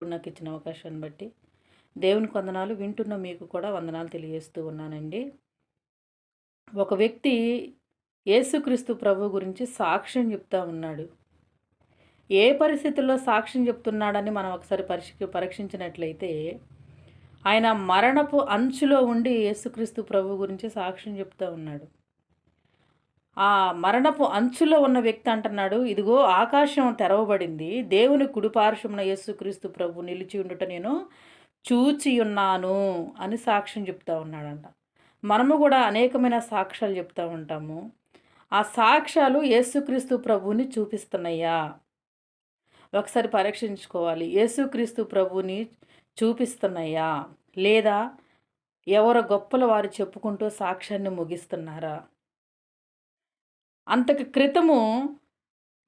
ఇప్పుడు నాకు ఇచ్చిన అవకాశాన్ని బట్టి దేవునికి వందనాలు. వింటున్న మీకు కూడా వందనాలు తెలియజేస్తూ ఉన్నానండి. ఒక వ్యక్తి యేసుక్రీస్తు ప్రభు గురించి సాక్ష్యం చెప్తా ఉన్నాడు. ఏ పరిస్థితుల్లో సాక్ష్యం చెప్తున్నాడని మనం ఒకసారి పరీక్షించినట్లయితే, ఆయన మరణపు అంచులో ఉండి యేసుక్రీస్తు ప్రభు గురించి సాక్ష్యం చెప్తా ఉన్నాడు. ఆ మరణపు అంచులో ఉన్న వ్యక్తి అంటున్నాడు, ఇదిగో ఆకాశం తెరవబడింది. దేవుని కుడిపార్శ్వమున యేసుక్రీస్తు ప్రభు నిలిచి ఉండుట నేను చూచి ఉన్నాను అని సాక్ష్యం చెప్తా ఉన్నాడంట. మనము కూడా అనేకమైన సాక్ష్యాలు చెప్తా ఉంటాము. ఆ సాక్ష్యాలు యేసుక్రీస్తు ప్రభువుని చూపిస్తున్నాయా? ఒకసారి పరీక్షించుకోవాలి. యేసుక్రీస్తు ప్రభువుని చూపిస్తున్నాయా? లేదా ఎవరో గొప్పల వారు చెప్పుకుంటూ సాక్ష్యాన్ని ముగిస్తున్నారా? అంతకు క్రితము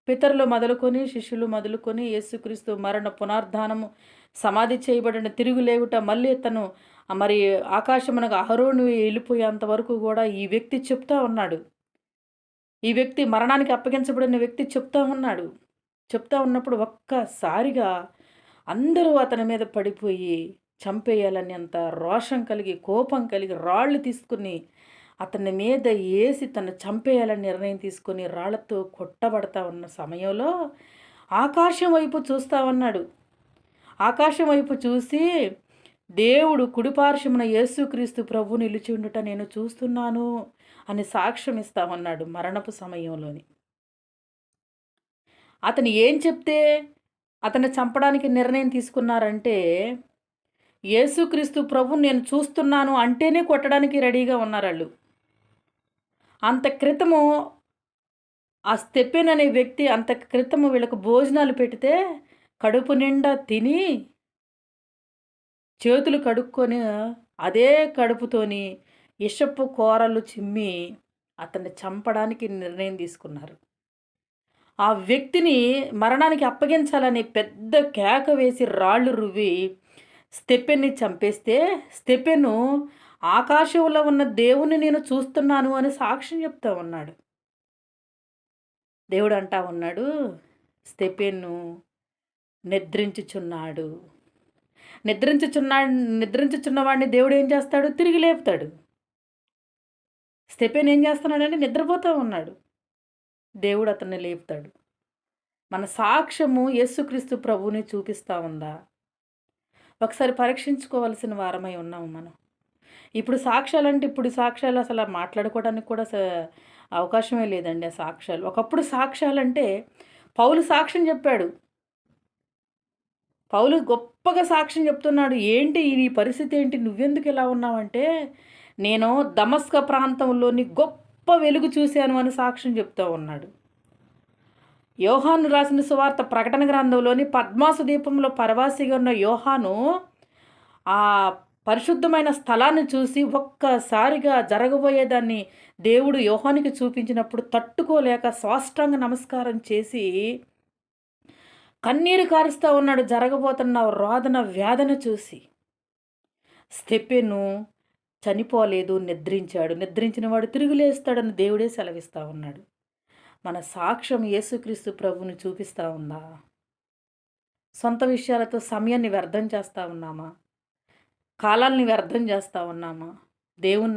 పితరులు మొదలుకొని, శిష్యులు మొదలుకొని యేసుక్రీస్తు మరణ పునరుద్ధానము, సమాధి చేయబడిన తిరుగులేవుట, మళ్ళీ తను మరి ఆకాశమునకు అహరోను వెళ్ళిపోయేంత వరకు కూడా ఈ వ్యక్తి చెప్తా ఉన్నాడు. ఈ వ్యక్తి మరణానికి అప్పగించబడిన వ్యక్తి చెప్తా ఉన్నాడు. చెప్తా ఉన్నప్పుడు ఒక్కసారిగా అందరూ అతని మీద పడిపోయి చంపేయాలని అంత రోషం కలిగి, కోపం కలిగి రాళ్ళు తీసుకుని అతని మీద ఏసి తను చంపేయాలని నిర్ణయం తీసుకొని రాళ్లతో కొట్టబడతా ఉన్న సమయంలో ఆకాశం వైపు చూస్తా ఉన్నాడు. ఆకాశం వైపు చూసి దేవుడు కుడిపార్శ్వమున యేసుక్రీస్తు ప్రభు నిలిచి ఉండుట నేను చూస్తున్నాను అని సాక్ష్యం ఇస్తా ఉన్నాడు మరణపు సమయంలోని. అతను ఏం చెప్తే అతన్ని చంపడానికి నిర్ణయం తీసుకున్నారంటే, యేసుక్రీస్తు ప్రభు నేను చూస్తున్నాను అంటేనే కొట్టడానికి రెడీగా ఉన్నారాళ్ళు. అంత క్రితము ఆ స్టెఫెన్ అనే వ్యక్తి అంత క్రితము వీళ్ళకు భోజనాలు పెడితే కడుపు నిండా తిని చేతులు కడుక్కొని అదే కడుపుతోని ఇషపు కూరలు చిమ్మి అతన్ని చంపడానికి నిర్ణయం తీసుకున్నారు. ఆ వ్యక్తిని మరణానికి అప్పగించాలని పెద్ద కేక వేసి రాళ్ళు రువ్వి స్టెఫెన్ని చంపేస్తే, స్టెఫెను ఆకాశంలో ఉన్న దేవుని నేను చూస్తున్నాను అని సాక్ష్యం చెప్తా ఉన్నాడు. దేవుడు అంటా ఉన్నాడు, స్టెఫెను నిద్రించుచున్నాడు. నిద్రించుచున్నవాడిని దేవుడు ఏం చేస్తాడు? తిరిగి లేపుతాడు. స్టెఫెన్ ఏం చేస్తున్నాడంటే నిద్రపోతూ ఉన్నాడు. దేవుడు అతన్ని లేపుతాడు. మన సాక్ష్యము యేసుక్రీస్తు ప్రభువుని చూపిస్తూ ఉందా? ఒకసారి పరీక్షించుకోవాల్సిన వారమై ఉన్నాము మనం. ఇప్పుడు సాక్ష్యాలు అసలు మాట్లాడుకోవడానికి కూడా అవకాశమే లేదండి ఆ సాక్ష్యాలు. ఒకప్పుడు సాక్ష్యాలంటే పౌలు సాక్ష్యం చెప్పాడు. పౌలు గొప్పగా సాక్ష్యం చెప్తున్నాడు. ఏంటి నీ పరిస్థితి ఏంటి? నువ్వెందుకు ఇలా ఉన్నావంటే, నేను దమస్క ప్రాంతంలోని గొప్ప వెలుగు చూశాను అని సాక్ష్యం చెప్తూ ఉన్నాడు. యోహాను రాసిన సువార్త ప్రకటన గ్రంథంలోని పద్మాసు దీపంలో పరవాసిగా ఉన్న యోహాను ఆ పరిశుద్ధమైన స్థలాన్ని చూసి ఒక్కసారిగా జరగబోయేదాన్ని దేవుడు యోహానికి చూపించినప్పుడు తట్టుకోలేక సాష్టాంగ నమస్కారం చేసి కన్నీరు కారుస్తూ ఉన్నాడు. జరగబోతున్న రోదన వేదన చూసి. స్టెఫెను చనిపోలేదు, నిద్రించాడు. నిద్రించిన వాడు తిరుగులేస్తాడని దేవుడే సెలవిస్తూ ఉన్నాడు. మన సాక్ష్యం యేసుక్రీస్తు ప్రభువుని చూపిస్తూ ఉందా? సొంత విషయాలతో సమయాన్ని వ్యర్థం చేస్తూ ఉన్నామా? కాలాన్ని వ్యర్థం చేస్తూ ఉన్నామా? దేవుని